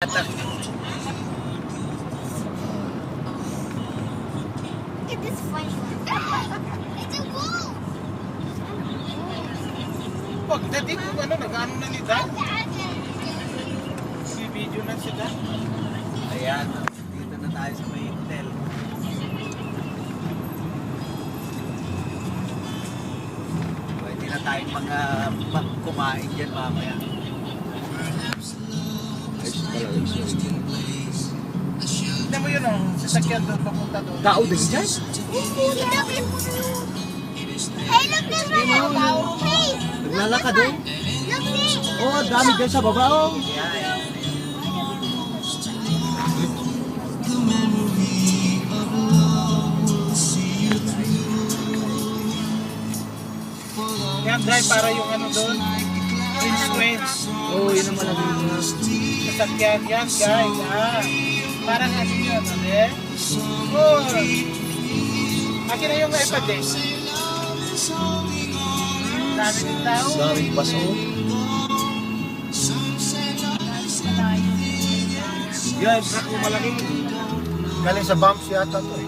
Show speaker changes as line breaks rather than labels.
It is funny. It's a wolf.
Wag na dito, nag-ano na ni Dan? Video na si Dan.
Ayan, dito na tayo sa may hotel. Pwede na tayong kumain dyan mamaya.
Tignan mo yun sasakyan doon, papunta doon.
Tao din dyan?
Hey, look this way. Hey,
Naglalakad doon?
look this.
Oh, dami dyan sa baba oh.
Yan, drive para yung doon. Queens.
Oh, yun ang malagay mo.
Sasakyan yan, guys. Parang yun, Oh. Akin na yung iPad eh. Dami din tao.
Daming baso.
Yan, truck yung malaki. Galing sa bumps yata to eh.